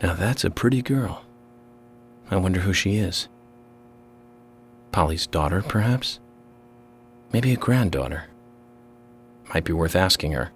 Now that's a pretty girl. I wonder who she is. Polly's daughter, perhaps? Maybe a granddaughter. Might be worth asking her.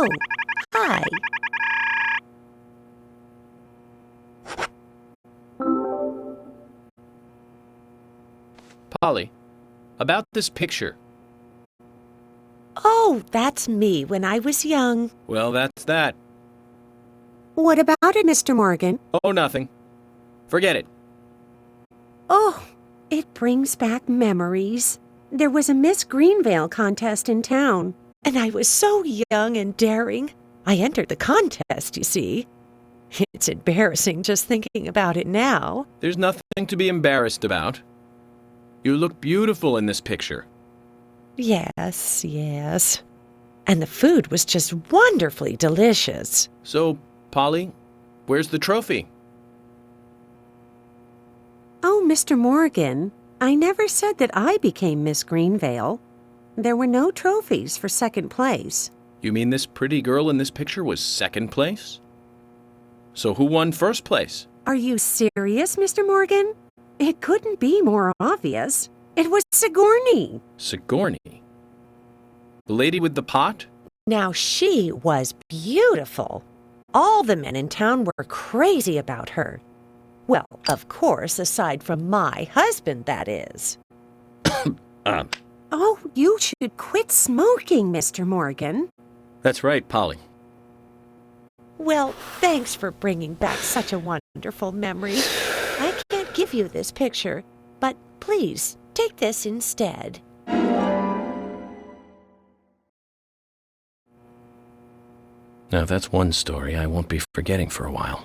Oh, hi. Polly, about this picture. Oh, that's me when I was young. Well, that's that. What about it, Mr. Morgan? Oh, nothing. Forget it. Oh, it brings back memories. There was a Miss Greenvale contest in town, and I was so young and daring. I entered the contest, you see. It's embarrassing just thinking about it now. There's nothing to be embarrassed about. You look beautiful in this picture. Yes, yes. And the food was just wonderfully delicious. So, Polly, where's the trophy? Oh, Mr. Morgan, I never said that I became Miss Greenvale. There were no trophies for second place. You mean this pretty girl in this picture was second place? So who won first place? Are you serious, Mr. Morgan? It couldn't be more obvious. It was Sigourney. Sigourney? The lady with the pot? Now, she was beautiful. All the men in town were crazy about her. Well, of course, aside from my husband, that is. Oh, you should quit smoking, Mr. Morgan. That's right, Polly. Well, thanks for bringing back such a wonderful memory. I can't give you this picture, but please take this instead. Now that's one story I won't be forgetting for a while.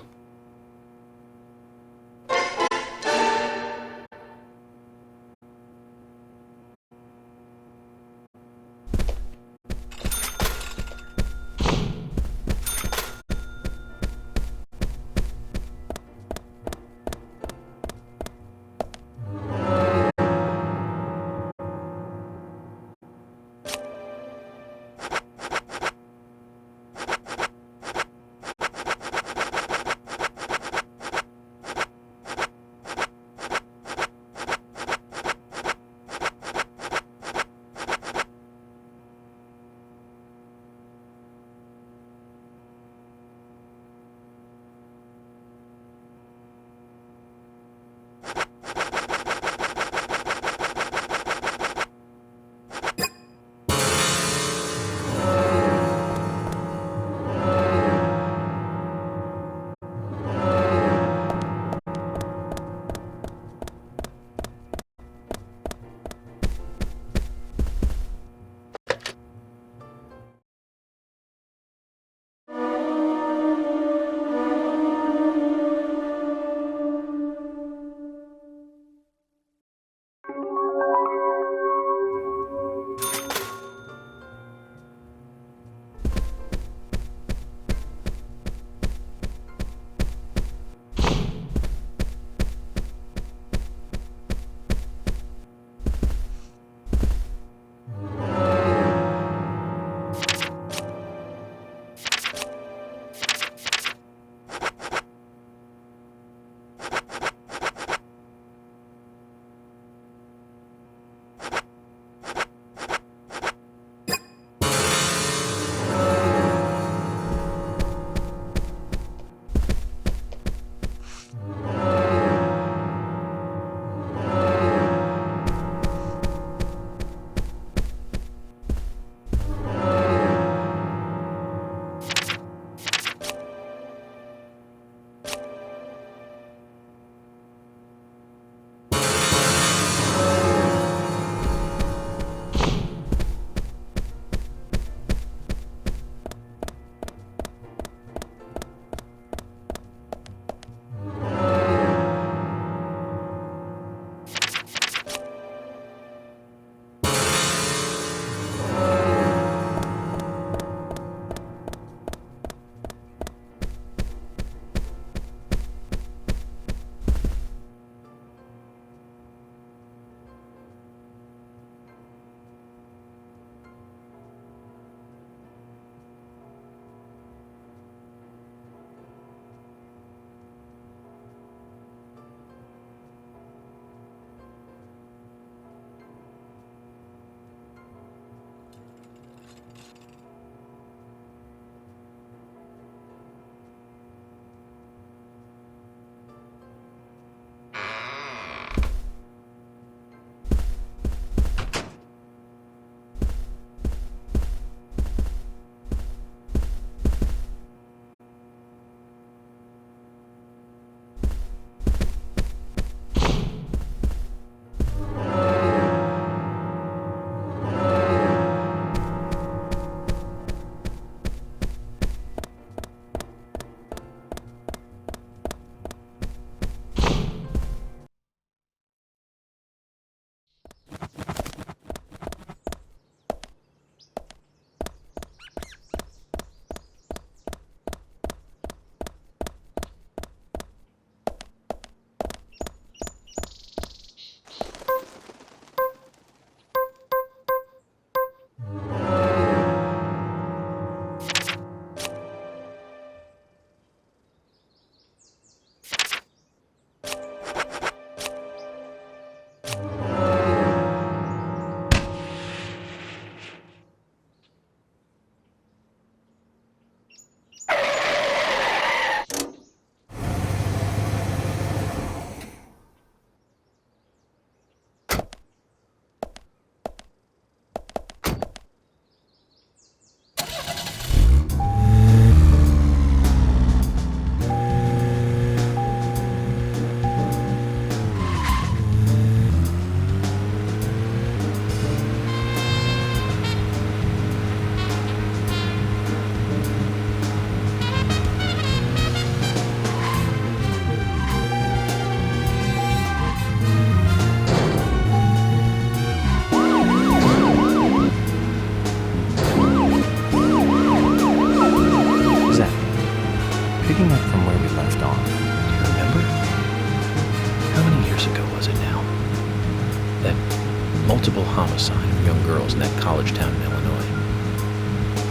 multiple homicide of young girls in that college town in Illinois.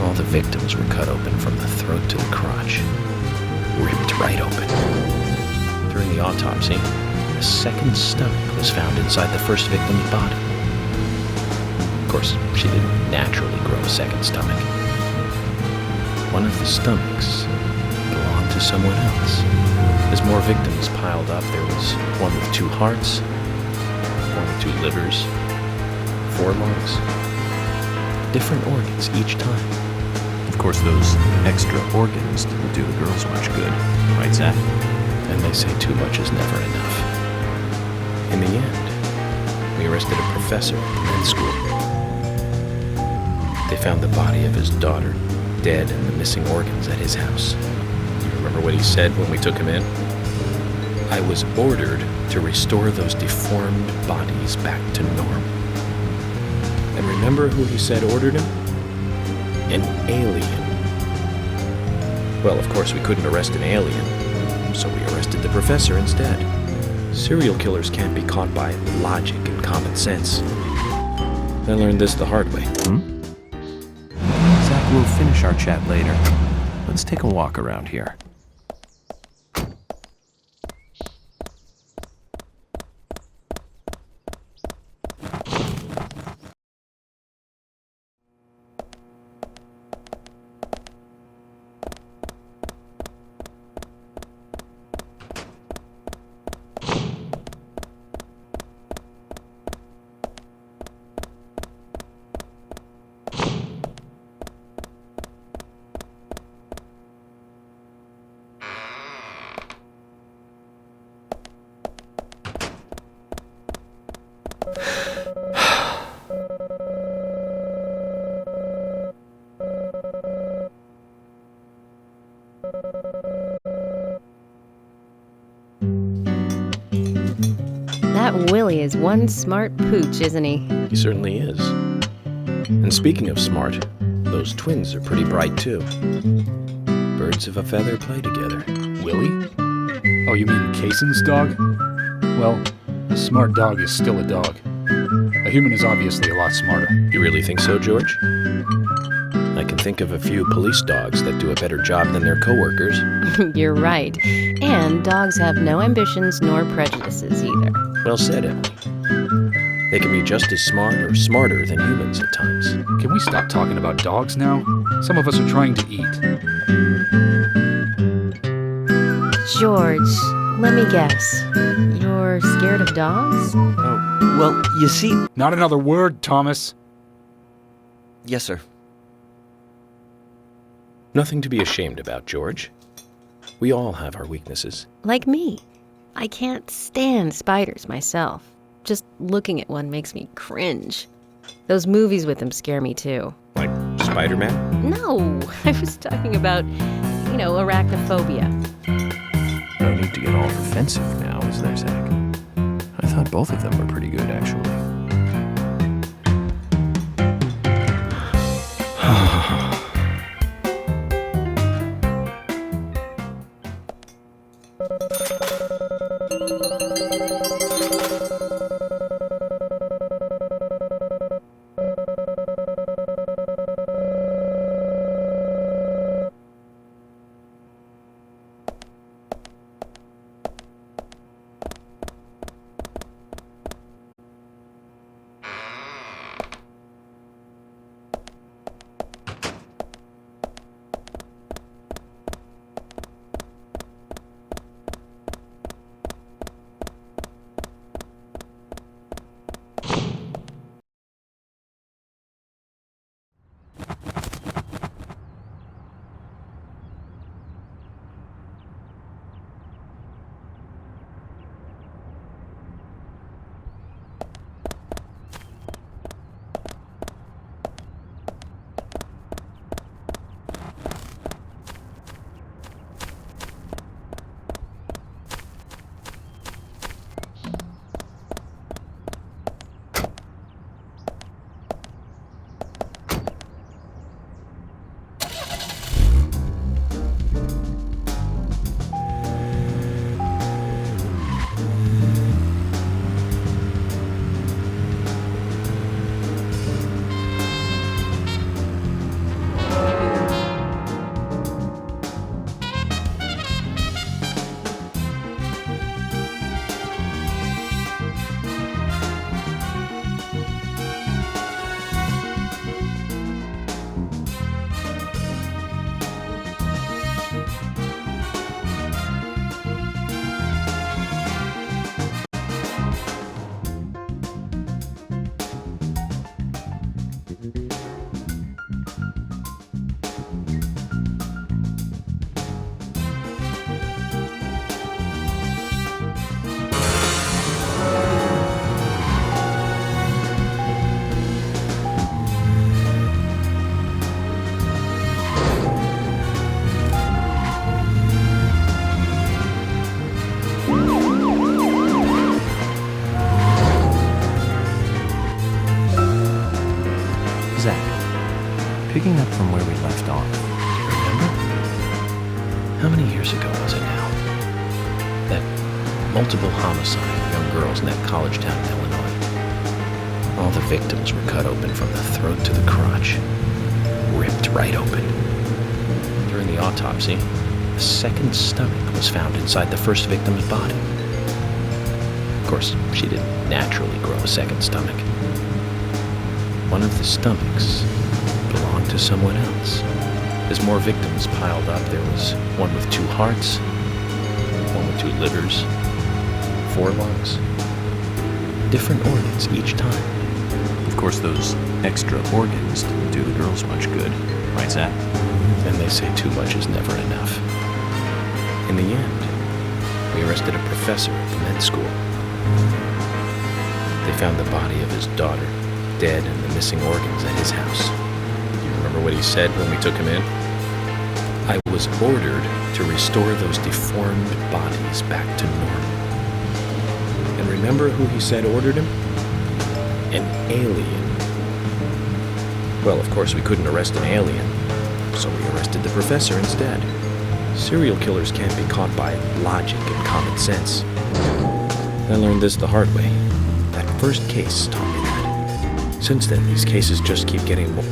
All the victims were cut open from the throat to the crotch, ripped right open. During the autopsy, a second stomach was found inside the first victim's body. Of course, she didn't naturally grow a second stomach. One of the stomachs belonged to someone else. As more victims piled up, there was one with 2 hearts, one with 2 livers, 4 lungs, different organs each time. Of course, those extra organs didn't do the girls much good, right, Zach? And they say too much is never enough. In the end, we arrested a professor at the men's school. They found the body of his daughter dead and the missing organs at his house. You remember what he said when we took him in? I was ordered to restore those deformed bodies back to normal. And remember who he said ordered him? An alien. Well, of course, we couldn't arrest an alien, so we arrested the professor instead. Serial killers can't be caught by logic and common sense. I learned this the hard way. Zach, we'll finish our chat later. Let's take a walk around here. That Willie is one smart pooch, isn't he? He certainly is. And speaking of smart, those twins are pretty bright too. Birds of a feather play together. Willie? Oh, you mean Kaysen's dog? Well, a smart dog is still a dog. A human is obviously a lot smarter. You really think so, George? I can think of a few police dogs that do a better job than their coworkers. You're right. And dogs have no ambitions nor prejudices either. Well said, Emily. They can be just as smart or smarter than humans at times. Can we stop talking about dogs now? Some of us are trying to eat. George, let me guess. You're scared of dogs? Oh, well, you see... Not another word, Thomas. Yes, sir. Nothing to be ashamed about, George. We all have our weaknesses. Like me. I can't stand spiders myself. Just looking at one makes me cringe. Those movies with them scare me too. Like Spider-Man? No, I was talking about, arachnophobia. No need to get all defensive now, is there, Zach? I thought both of them were pretty good, actually. Picking up from where we left off. Remember? How many years ago was it now? That multiple homicide of young girls in that college town in Illinois. All the victims were cut open from the throat to the crotch. Ripped right open. During the autopsy, a second stomach was found inside the first victim's body. Of course, she didn't naturally grow a second stomach. One of the stomachs belonged to someone else. As more victims piled up, there was one with 2 hearts, one with 2 livers, 4 lungs. Different organs each time. Of course, those extra organs didn't do the girls much good, right, Zach? And they say too much is never enough. In the end, we arrested a professor at the med school. They found the body of his daughter, dead, and the missing organs at his house. You remember what he said when we took him in? I was ordered to restore those deformed bodies back to normal. And remember who he said ordered him? An alien. Well, of course, we couldn't arrest an alien, so we arrested the professor instead. Serial killers can't be caught by logic and common sense. I learned this the hard way. That first case taught me that. Since then, these cases just keep getting more.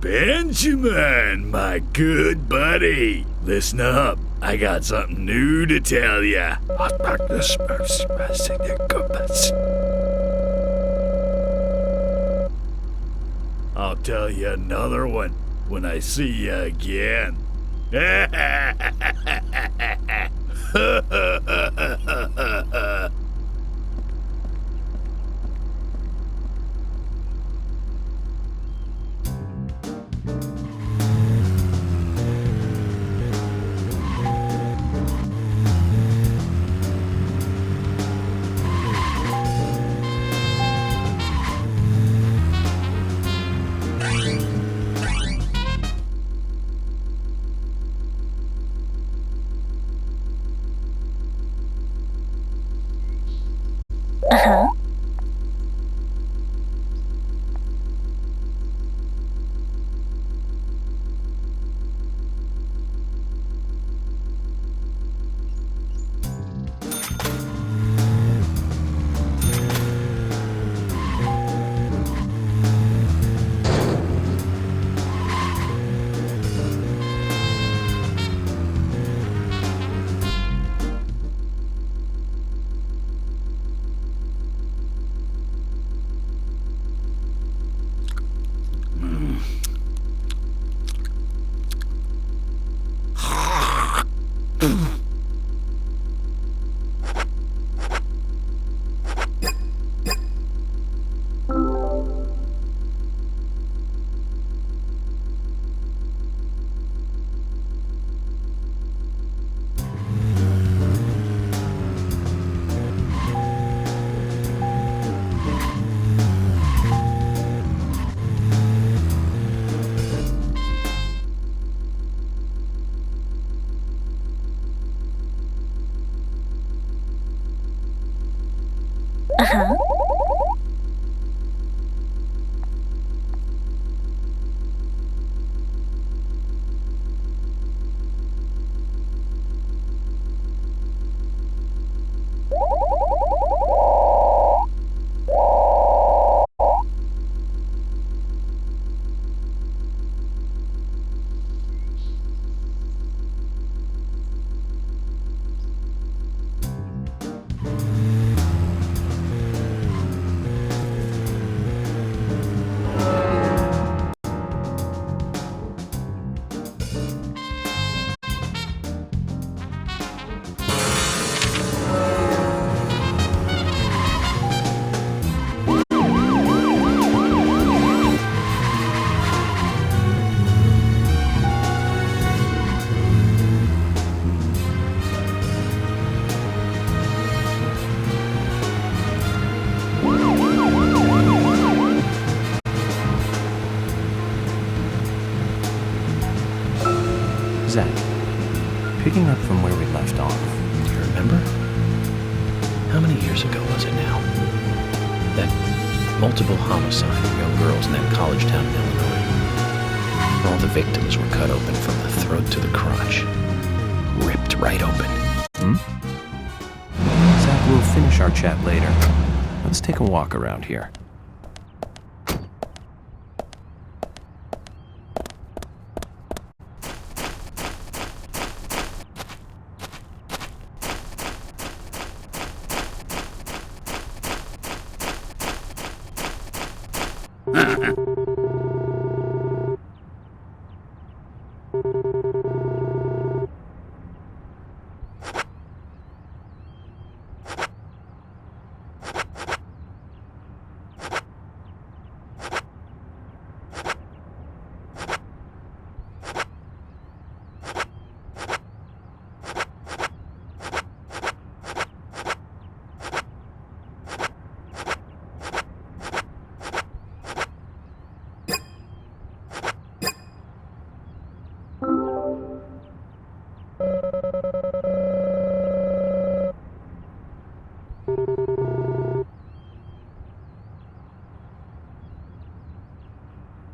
Benjamin, my good buddy, listen up. I got something new to tell ya. I'll tell you another one when I see you again. Zach, picking up from where we left off. Do you remember? How many years ago was it now? That multiple homicide of young girls in that college town in Illinois. All the victims were cut open from the throat to the crotch. Ripped right open. Zach, we'll finish our chat later. Let's take a walk around here.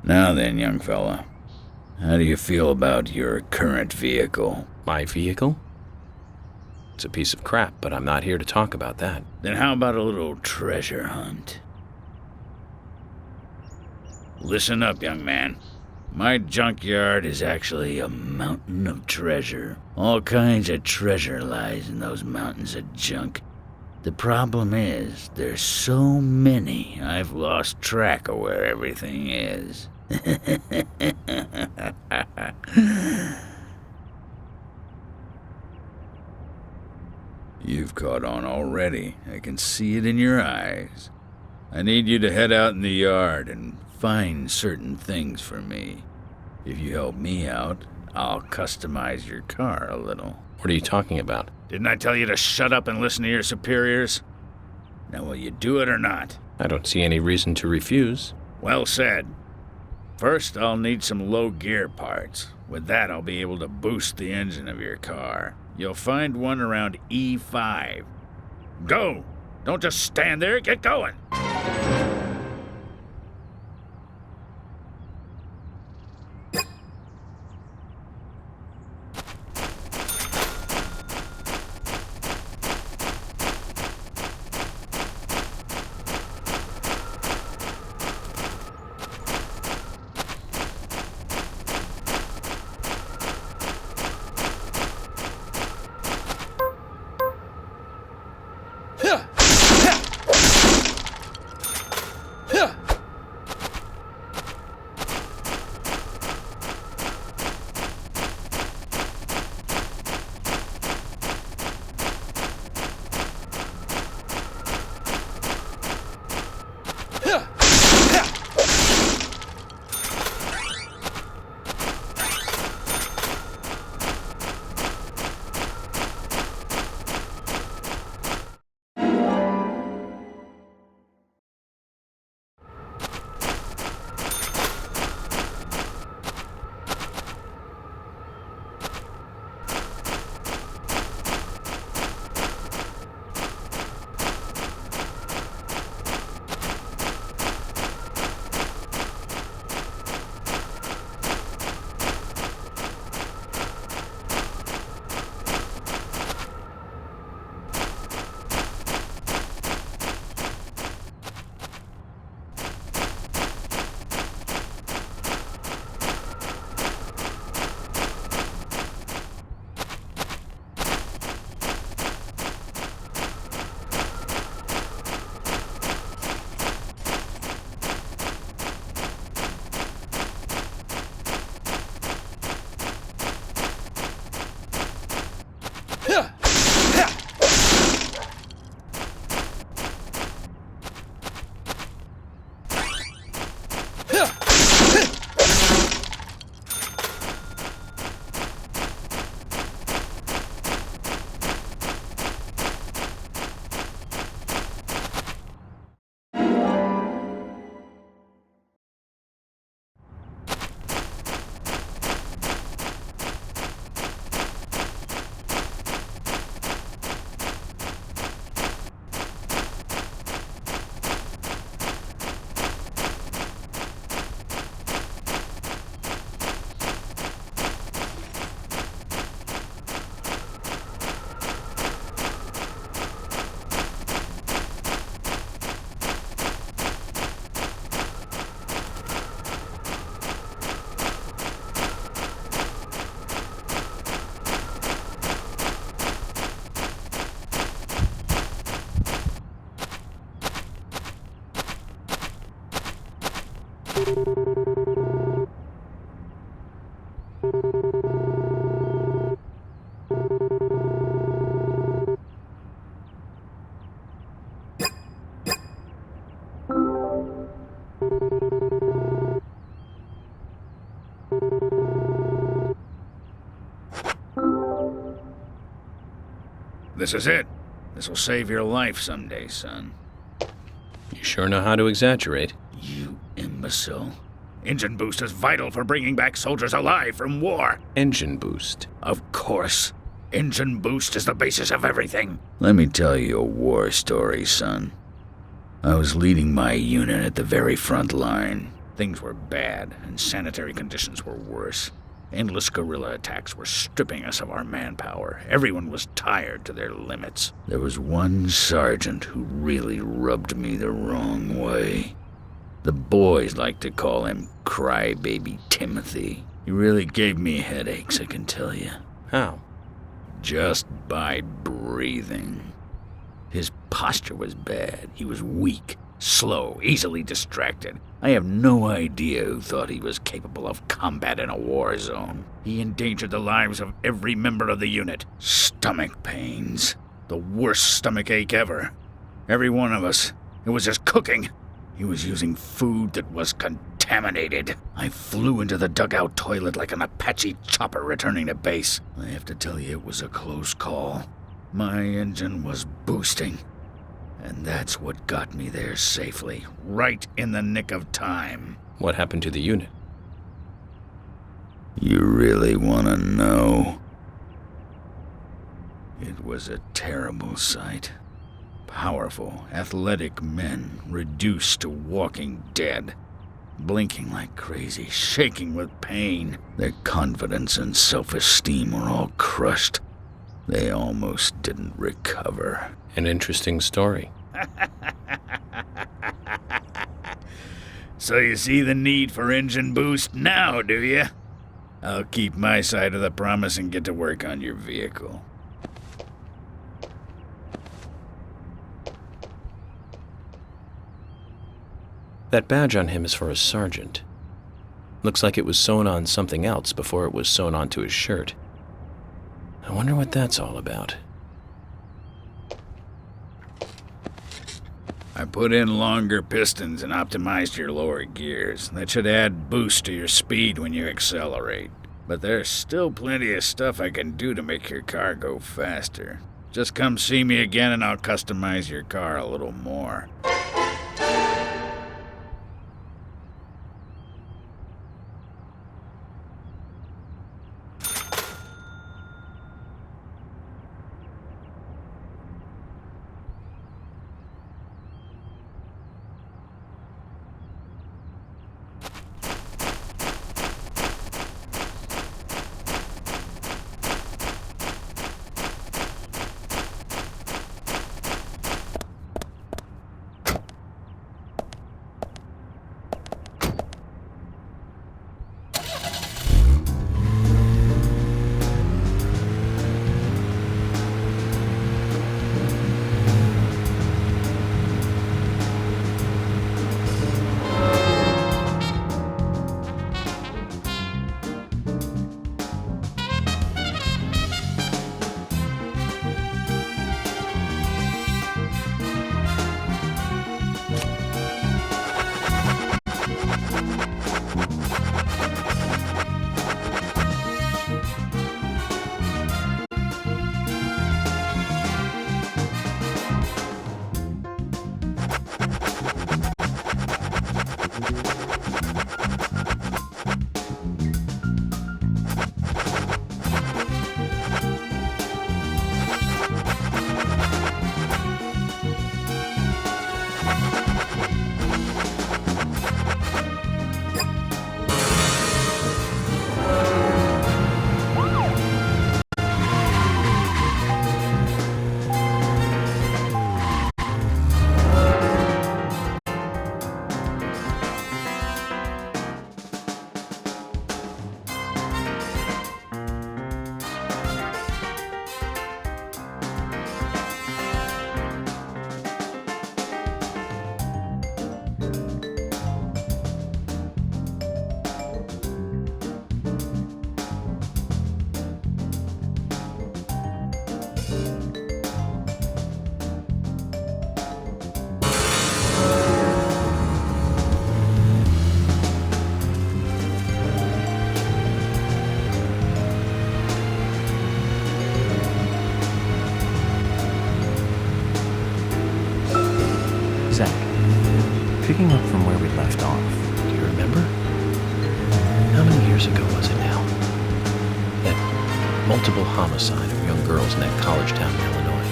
Now then, young fella, how do you feel about your current vehicle? My vehicle? It's a piece of crap, but I'm not here to talk about that. Then how about a little treasure hunt? Listen up, young man. My junkyard is actually a mountain of treasure. All kinds of treasure lies in those mountains of junk. The problem is, there's so many, I've lost track of where everything is. You've caught on already. I can see it in your eyes. I need you to head out in the yard and find certain things for me. If you help me out, I'll customize your car a little. What are you talking about? Didn't I tell you to shut up and listen to your superiors? Now, will you do it or not? I don't see any reason to refuse. Well said. First, I'll need some low gear parts. With that, I'll be able to boost the engine of your car. You'll find one around E5. Go! Don't just stand there, get going! This is it. This will save your life someday, son. You sure know how to exaggerate. You imbecile. Engine boost is vital for bringing back soldiers alive from war. Engine boost. Of course. Engine boost is the basis of everything. Let me tell you a war story, son. I was leading my unit at the very front line. Things were bad, and sanitary conditions were worse. Endless guerrilla attacks were stripping us of our manpower. Everyone was tired to their limits. There was one sergeant who really rubbed me the wrong way. The boys like to call him Crybaby Timothy. He really gave me headaches, I can tell you. How? Just by breathing. His posture was bad. He was weak, slow, easily distracted. I have no idea who thought he was capable of combat in a war zone. He endangered the lives of every member of the unit. Stomach pains. The worst stomach ache ever. Every one of us. It was just cooking. He was using food that was contaminated. I flew into the dugout toilet like an Apache chopper returning to base. I have to tell you, it was a close call. My engine was boosting. And that's what got me there safely, right in the nick of time. What happened to the unit? You really want to know? It was a terrible sight. Powerful, athletic men reduced to walking dead, blinking like crazy, shaking with pain. Their confidence and self-esteem were all crushed. They almost didn't recover. An interesting story. So you see the need for engine boost now, do you? I'll keep my side of the promise and get to work on your vehicle. That badge on him is for a sergeant. Looks like it was sewn on something else before it was sewn onto his shirt. I wonder what that's all about. I put in longer pistons and optimized your lower gears. That should add boost to your speed when you accelerate. But there's still plenty of stuff I can do to make your car go faster. Just come see me again and I'll customize your car a little more. years ago was it now? That multiple homicide of young girls in that college town in Illinois.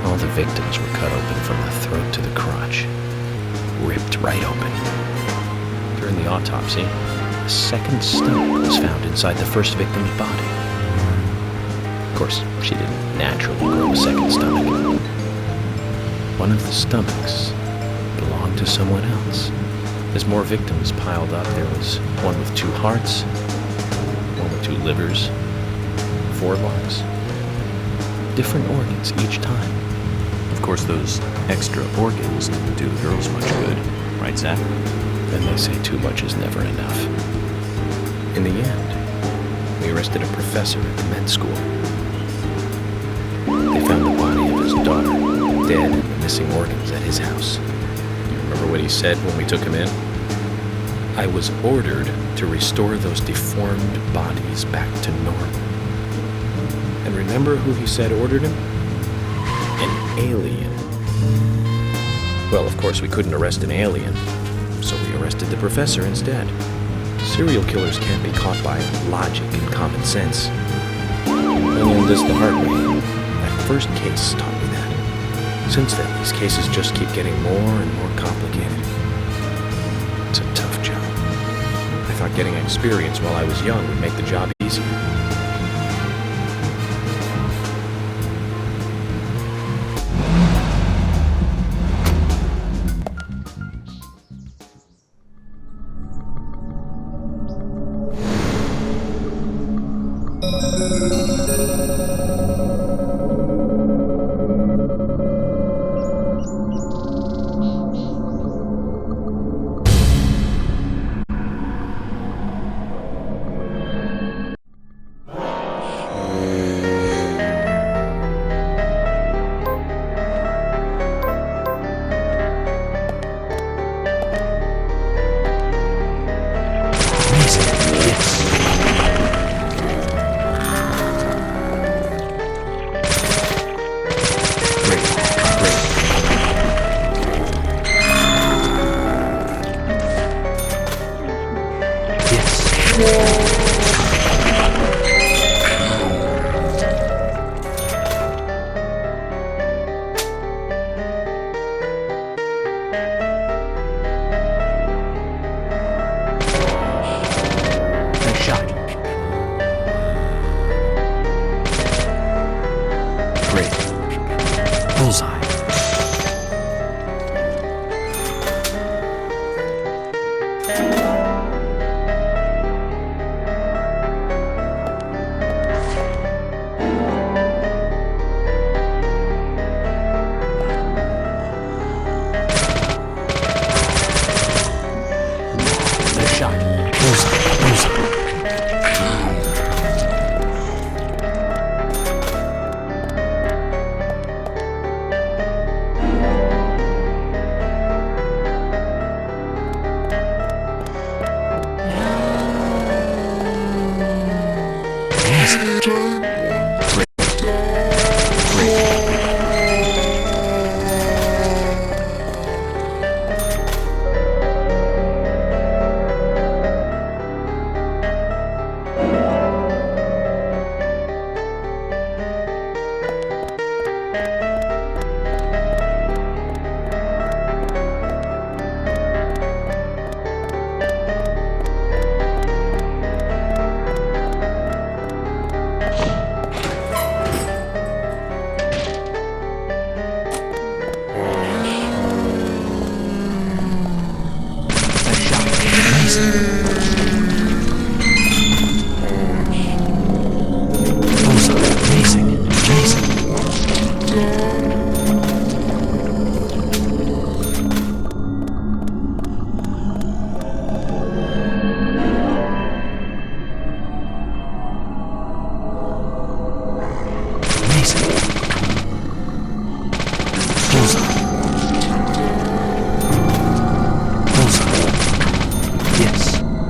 All the victims were cut open from the throat to the crotch. Ripped right open. During the autopsy, a second stomach was found inside the first victim's body. Of course, she didn't naturally grow a second stomach. One of the stomachs belonged to someone else. As more victims piled up, there was one with 2 hearts, one with 2 livers, 4 lungs. Different organs each time. Of course, those extra organs didn't do the girls much good, right, Zach? And they say too much is never enough. In the end, we arrested a professor at the med school. They found the body of his daughter, dead and the missing organs at his house. You remember what he said when we took him in? I was ordered to restore those deformed bodies back to normal. And remember who he said ordered him? An alien. Well, of course, we couldn't arrest an alien, so we arrested the professor instead. Serial killers can't be caught by logic and common sense. I learned this the hard way. That first case taught me that. Since then, these cases just keep getting more and more complicated. It's a tough job. I thought getting experience while I was young would make the job easier. Yes.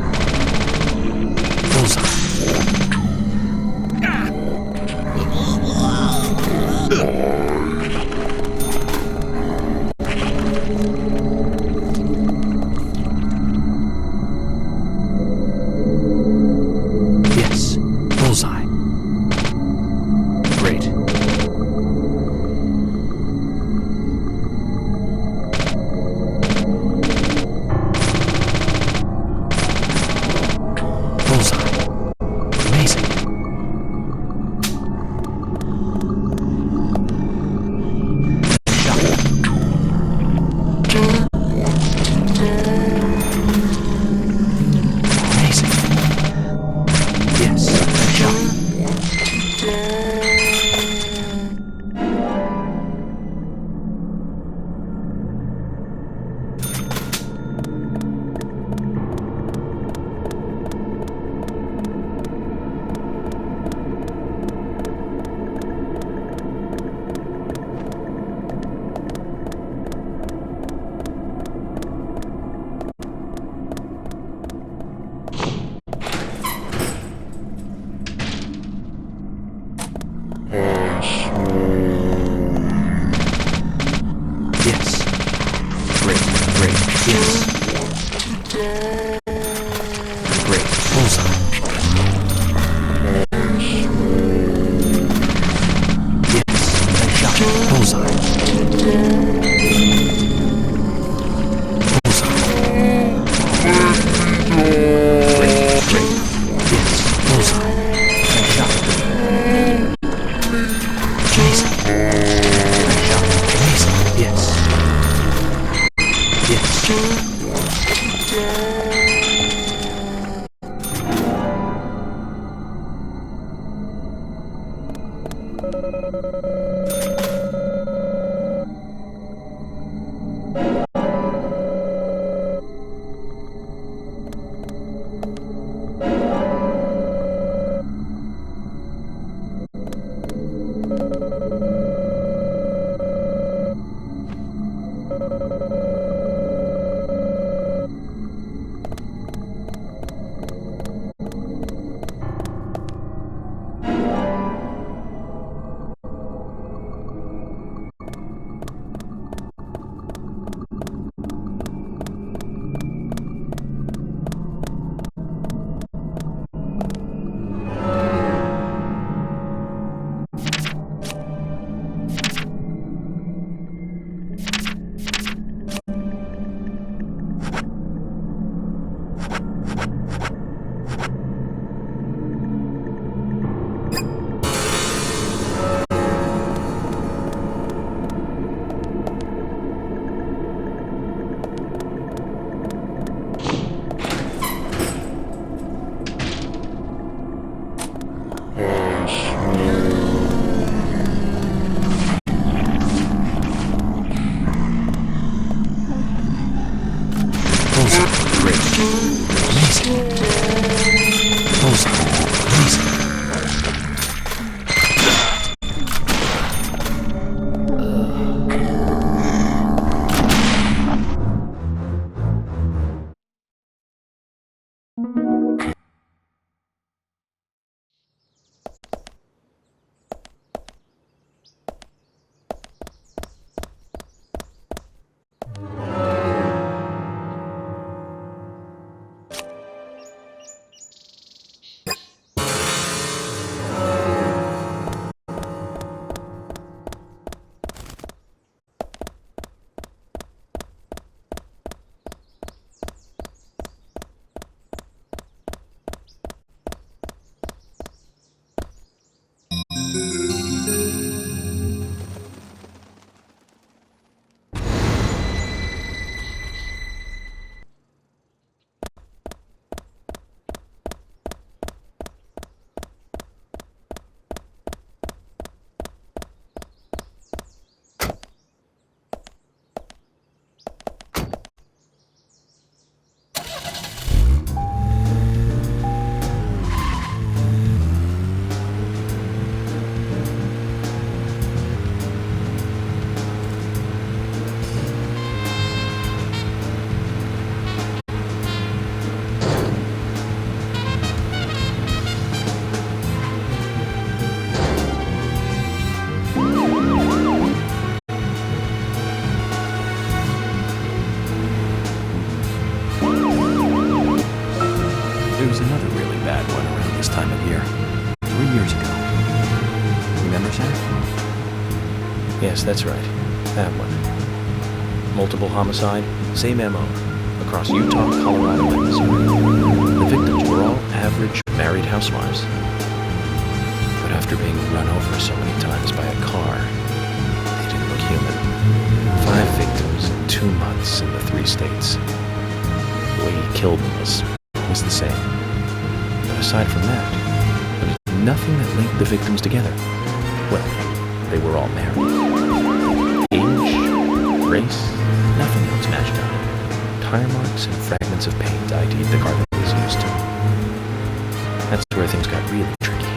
There was another really bad one around this time of year. 3 years ago. Remember, Zach? Yes, that's right. That one. Multiple homicide, same MO, across Utah, Colorado, and Missouri. The victims were all average married housewives. But after being run over so many times by a car, they didn't look human. 5 victims in 2 months in the 3 states. The way he killed them was the same. But aside from that, there was nothing that linked the victims together. Well, they were all married. Age, race, nothing else matched up. Tire marks and fragments of paint ID'd the car that was used. That's where things got really tricky.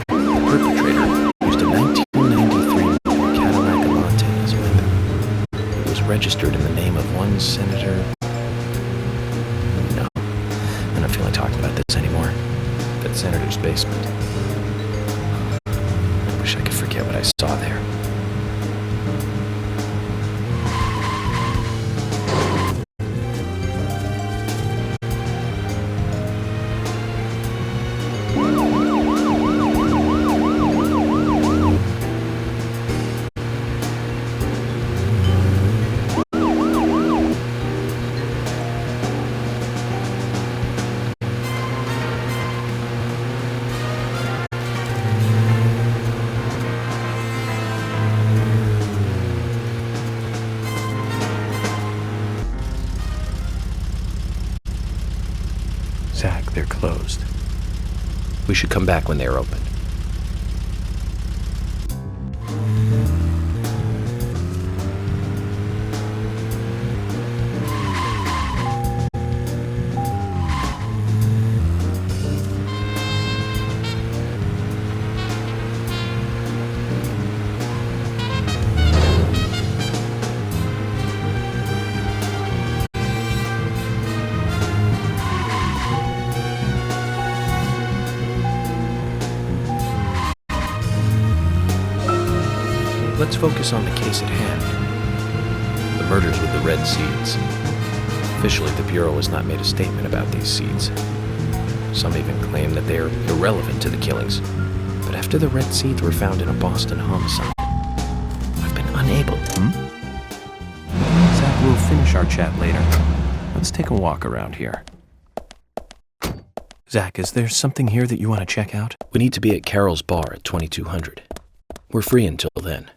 The perpetrator used a 1993 Cadillac Elante as a weapon. It was registered in the name of one senator. No, I don't feel like talking about this anymore. That senator's basement. I wish I could forget what I saw there. Zach, they're closed. We should come back when they're open. Let's focus on the case at hand. The murders with the red seeds. Officially, the Bureau has not made a statement about these seeds. Some even claim that they are irrelevant to the killings. But after the red seeds were found in a Boston homicide, I've been unable. Zach, we'll finish our chat later. Let's take a walk around here. Zach, is there something here that you want to check out? We need to be at Carol's bar at 2200. We're free until then.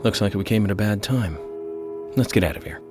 Looks like we came at a bad time. Let's get out of here.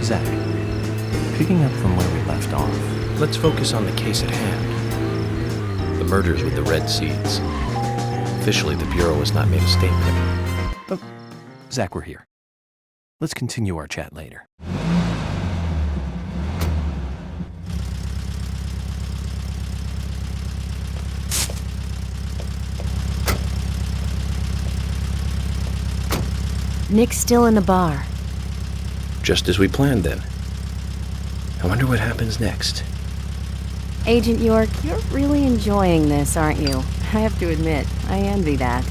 Zach, picking up from where we left off. Let's focus on the case at hand. The murders with the red seeds. Officially, the Bureau has not made a statement. But, Zach, we're here. Let's continue our chat later. Nick's still in the bar. Just as we planned then. I wonder what happens next. Agent York, you're really enjoying this, aren't you? I have to admit, I envy that.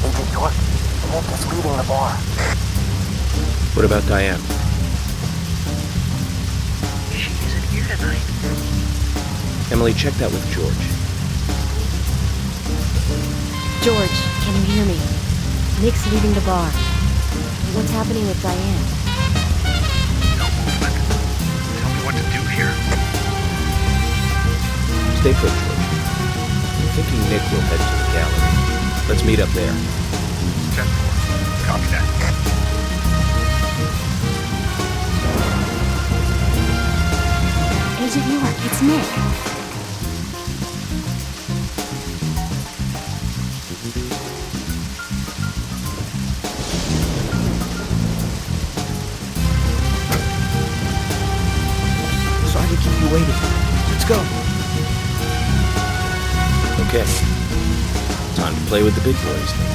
Agent York, Nick is leaving the bar. What about Diane? She isn't here tonight. Emily, check that with George. George, can you hear me? Nick's leaving the bar. What's happening with Diane? No movement. Tell me what to do here. Stay put, George. I'm thinking Nick will head to the gallery. Let's meet up there. 10-4. Copy that. Agent York, it's Nick. Sorry to keep you waiting. Let's go. Okay. Time to play with the big boys, Nick.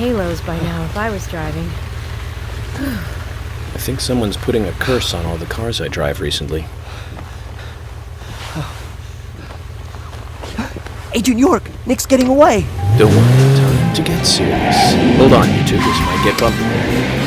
halos by now if I was driving. I think someone's putting a curse on all the cars I drive recently. Agent York, Nick's getting away. Don't worry, time to get serious. Hold on, you two, this might get bumpy.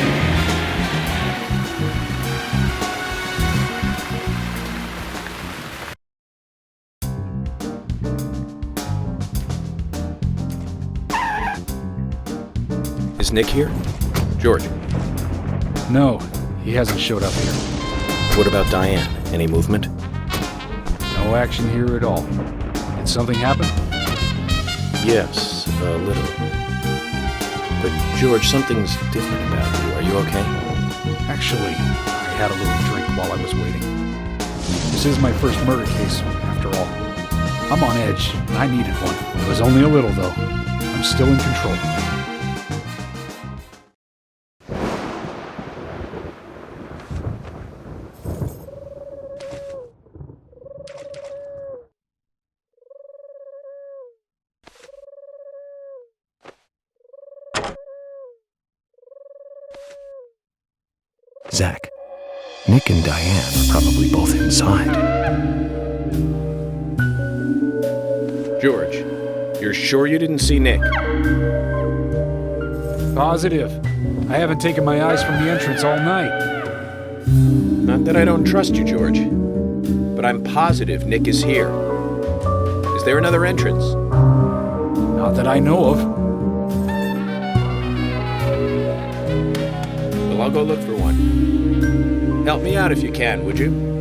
Is Nick here? George, No, he hasn't showed up here. what about Diane? Any movement? No action here at all. Did something happen? Yes, a little. But George, something's different about you. Are you okay? Actually, I had a little drink while I was waiting. This is my first murder case, after all. I'm on edge, and I needed one. It was only a little, though. I'm still in control. Zach, Nick and Diane are probably both inside. George, you're sure you didn't see Nick? Positive. I haven't taken my eyes from the entrance all night. Not that I don't trust you, George, but I'm positive Nick is here. Is there another entrance? Not that I know of. Well, I'll go look for one. Help me out if you can, would you?